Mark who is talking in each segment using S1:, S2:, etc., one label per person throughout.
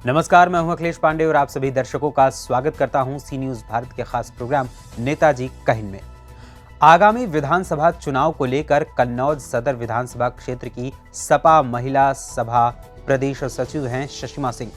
S1: नमस्कार, मैं हूं अखिलेश पांडे और आप सभी दर्शकों का स्वागत करता हूं सी न्यूज भारत के खास प्रोग्राम नेताजी कहिन में। आगामी विधानसभा चुनाव को लेकर कन्नौज सदर विधानसभा क्षेत्र की सपा महिला सभा प्रदेश सचिव हैं शशिमा सिंह।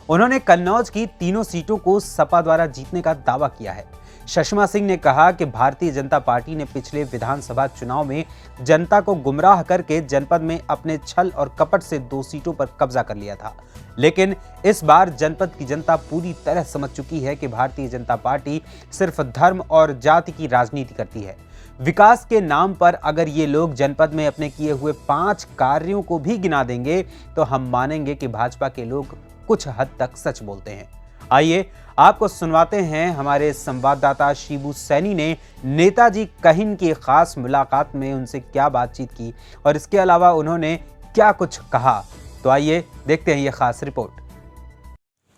S1: उन्होंने कन्नौज की तीनों सीटों को सपा द्वारा जीतने का दावा किया है। शशिमा सिंह ने कहा कि भारतीय जनता पार्टी ने पिछले विधानसभा चुनाव में जनता को गुमराह करके जनपद में अपने छल और कपट से 2 सीटों पर कब्जा कर लिया था, लेकिन इस बार जनपद की जनता पूरी तरह समझ चुकी है कि भारतीय जनता पार्टी सिर्फ धर्म और जाति की राजनीति करती है। विकास के नाम पर अगर ये लोग जनपद में अपने किए हुए 5 कार्यों को भी गिना देंगे तो हम मानेंगे कि भाजपा के लोग कुछ हद तक सच बोलते हैं। आइए आपको सुनवाते हैं हमारे संवाददाता शिबू सैनी ने नेताजी कहिन की खास मुलाकात में उनसे क्या बातचीत की और इसके अलावा उन्होंने क्या कुछ कहा। तो आइए देखते हैं ये खास रिपोर्ट।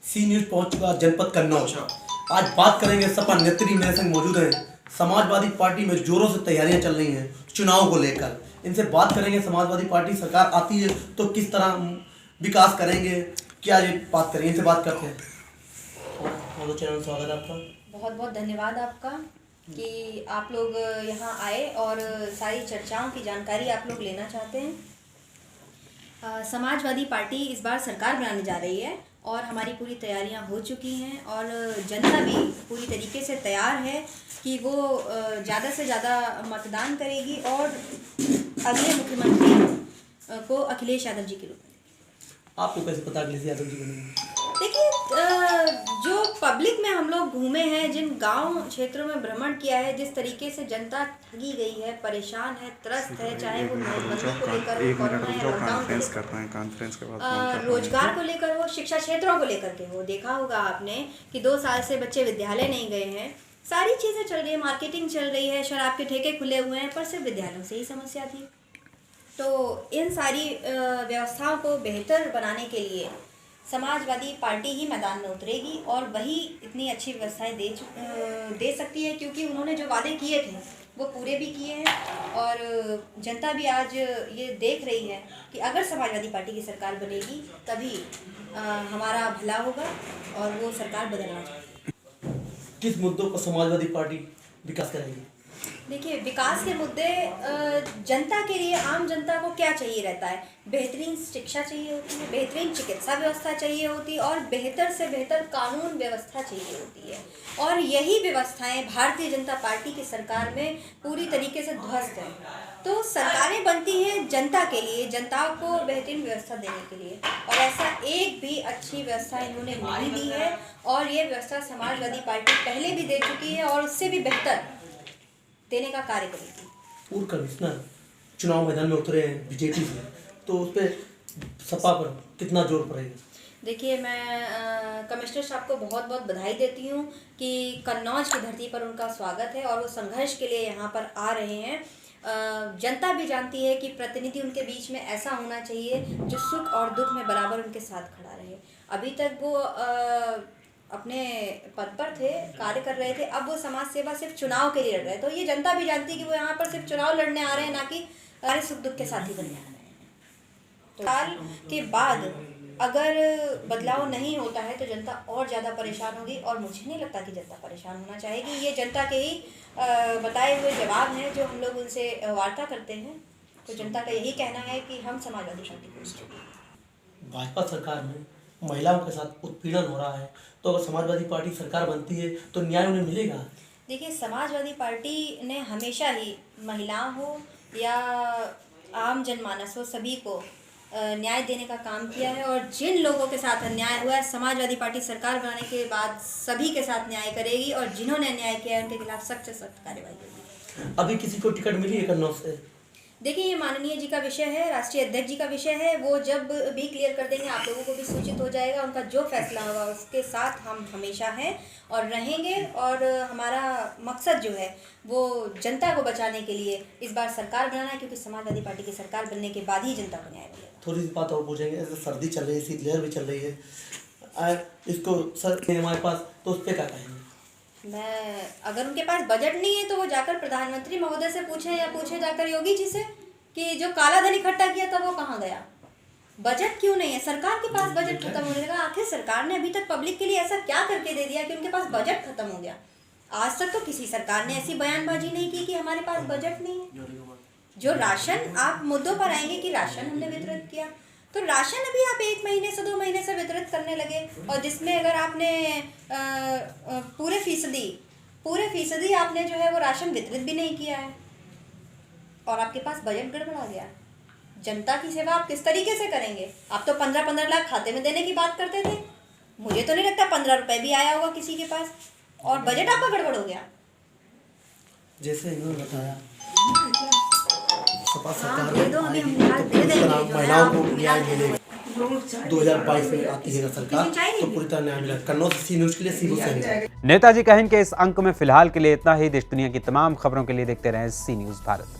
S2: सी न्यूज पहुंच चुका जनपद कन्नौज। आज बात करेंगे सपा नेत्री मेरे संग मौजूद हैं। समाजवादी पार्टी में जोरों से तैयारियां चल रही हैं चुनाव को लेकर। इनसे बात करेंगे समाजवादी पार्टी सरकार आती है तो किस तरह विकास करेंगे, क्या ये बात करेंगे, इनसे बात करते हैं। चैनल में स्वागत है आपका।
S3: बहुत बहुत धन्यवाद आपका कि आप लोग यहाँ आए और सारी चर्चाओं की जानकारी आप लोग लेना चाहते हैं। समाजवादी पार्टी इस बार सरकार बनाने जा रही है और हमारी पूरी तैयारियां हो चुकी हैं और जनता भी पूरी तरीके से तैयार है कि वो ज़्यादा से ज़्यादा मतदान करेगी और अगले मुख्यमंत्री को अखिलेश यादव जी के रूप में।
S2: आपको कैसे पता अखिलेश यादव जी बनेंगे?
S3: देखिए, जो पब्लिक में हम लोग घूमे हैं, जिन गांव क्षेत्रों में भ्रमण किया है, जिस तरीके से जनता ठगी गई है, परेशान है, त्रस्त है, चाहे वो नोटबंदी को लेकर हो, कोरोना या लॉकडाउन को लेकर, रोजगार को लेकर हो, शिक्षा क्षेत्रों को लेकर के हो। देखा होगा आपने कि 2 साल से बच्चे विद्यालय नहीं गए हैं। सारी चीज़ें चल रही है, मार्केटिंग चल रही है, शराब के ठेके खुले हुए हैं, पर सिर्फ विद्यालयों से ही समस्या थी। तो इन सारी व्यवस्थाओं को बेहतर बनाने के लिए समाजवादी पार्टी ही मैदान में उतरेगी और वही इतनी अच्छी व्यवस्थाएं दे सकती है, क्योंकि उन्होंने जो वादे किए थे वो पूरे भी किए हैं और जनता भी आज ये देख रही है कि अगर समाजवादी पार्टी की सरकार बनेगी तभी हमारा भला होगा और वो सरकार बदलना चाहिए।
S2: किस मुद्दों पर समाजवादी पार्टी विकास करेगी?
S3: देखिए, विकास के मुद्दे जनता के लिए, आम जनता को क्या चाहिए रहता है? बेहतरीन शिक्षा चाहिए होती है, बेहतरीन चिकित्सा व्यवस्था चाहिए होती है और बेहतर से बेहतर कानून व्यवस्था चाहिए होती है। और यही व्यवस्थाएं भारतीय जनता पार्टी की सरकार में पूरी तरीके से ध्वस्त हैं। तो सरकारें बनती हैं जनता के लिए, जनता को बेहतरीन व्यवस्था देने के लिए, और ऐसा एक भी अच्छी व्यवस्था इन्होंने नहीं दी है। और ये व्यवस्था समाजवादी पार्टी पहले भी दे चुकी है और उससे भी बेहतर देने का कार्य करेगी।
S2: पूर्व कमिश्नर चुनाव मैदान में उतरे हैं बीजेपी से, तो उस पर सपा पर कितना जोर पड़ेगा?
S3: देखिए, मैं कमिश्नर साहब को बहुत बहुत बधाई देती हूँ कि कन्नौज की धरती पर उनका स्वागत है और वो संघर्ष के लिए यहाँ पर आ रहे हैं। जनता भी जानती है कि प्रतिनिधि उनके बीच में ऐसा होना चाहिए जो सुख और दुख में बराबर उनके साथ खड़ा रहे। अभी तक वो अपने पद पर थे, कार्य कर रहे थे, अब वो समाज सेवा सिर्फ चुनाव के लिए लड़ रहे हैं। तो ये जनता भी जानती है कि वो यहाँ पर सिर्फ चुनाव लड़ने आ रहे हैं, ना कि सारे सुख दुख के साथी बनने आ रहे हैं। तो साल के बाद अगर बदलाव नहीं होता है तो जनता और ज़्यादा परेशान होगी और मुझे नहीं लगता कि जनता परेशान होना चाहेगी। ये जनता के ही बताए हुए जवाब हैं जो हम लोग उनसे वार्ता करते हैं। तो जनता का यही कहना है कि हम समाजवादी पार्टी को।
S2: भाजपा सरकार में महिलाओं के साथ उत्पीड़न हो रहा है, तो अगर समाजवादी पार्टी सरकार बनती है तो न्याय उन्हें मिलेगा?
S3: देखिए, समाजवादी पार्टी ने हमेशा ही महिलाओं हो या आम जनमानस हो, सभी को न्याय देने का काम किया है। और जिन लोगों के साथ अन्याय हुआ है, समाजवादी पार्टी सरकार बनाने के बाद सभी के साथ न्याय करेगी और जिन्होंने अन्याय किया है उनके खिलाफ सख्त से सख्त कार्रवाई होगी।
S2: अभी किसी को टिकट मिली है कन्नौज से?
S3: देखिए, ये माननीय जी का विषय है, राष्ट्रीय अध्यक्ष जी का विषय है। वो जब भी क्लियर कर देंगे आप लोगों को भी सूचित हो जाएगा। उनका जो फैसला होगा उसके साथ हम हमेशा हैं और रहेंगे। और हमारा मकसद जो है वो जनता को बचाने के लिए इस बार सरकार बनाना है, क्योंकि समाजवादी पार्टी की सरकार बनने के बाद ही जनता को न्याय मिलेगा।
S2: थोड़ी सी बात और पूछेंगे, ऐसे सर्दी चल रही है, शीतलहर भी चल रही है, इसको सर हमारे पास, तो उस पर क्या कहेंगे?
S3: अगर उनके पास बजट नहीं है तो वो जाकर प्रधानमंत्री महोदय से पूछें या पूछे जाकर योगी जी से कि जो काला धन इकट्ठा किया था वो कहाँ गया। बजट क्यों नहीं है? सरकार के पास बजट खत्म होने लगा। आखिर सरकार ने अभी तक पब्लिक के लिए ऐसा क्या करके दे दिया कि उनके पास बजट खत्म हो गया? आज तक तो किसी सरकार ने ऐसी बयानबाजी नहीं की कि हमारे पास बजट नहीं है। जो राशन, आप मुद्दों पर आएंगे कि राशन हमने वितरित किया, तो राशन अभी आप 1 महीने से 2 महीने से वितरित करने लगे, और जिसमें अगर आपने पूरे फीसदी आपने जो है वो राशन वितरित भी नहीं किया है, और आपके पास बजट गड़बड़ा गया। जनता की सेवा आप किस तरीके से करेंगे? आप तो 15-15 लाख खाते में देने की बात करते थे। मुझे तो नहीं लगता 15 रुपए भी आया होगा किसी के पास, और बजट आपका गड़बड़ हो गया।
S2: जैसे इन्होंने बताया सपा
S3: हाँ,
S2: सरकार
S3: दे दो, अभी हम निकाल दे देंगे, जो है
S2: महिलाओं को
S3: आप
S2: न्याय
S3: निकाल
S2: मिलेगा। 2022 में आती है सरकार तो पूरी तरह न्याय मिलेगा। कन्नौज सी न्यूज़ के लिए सीबू सैनी।
S1: नेताजी कहिन के इस अंक में फिलहाल के लिए इतना ही। देश दुनिया की तमाम खबरों के लिए देखते रहें सी न्यूज़ भारत।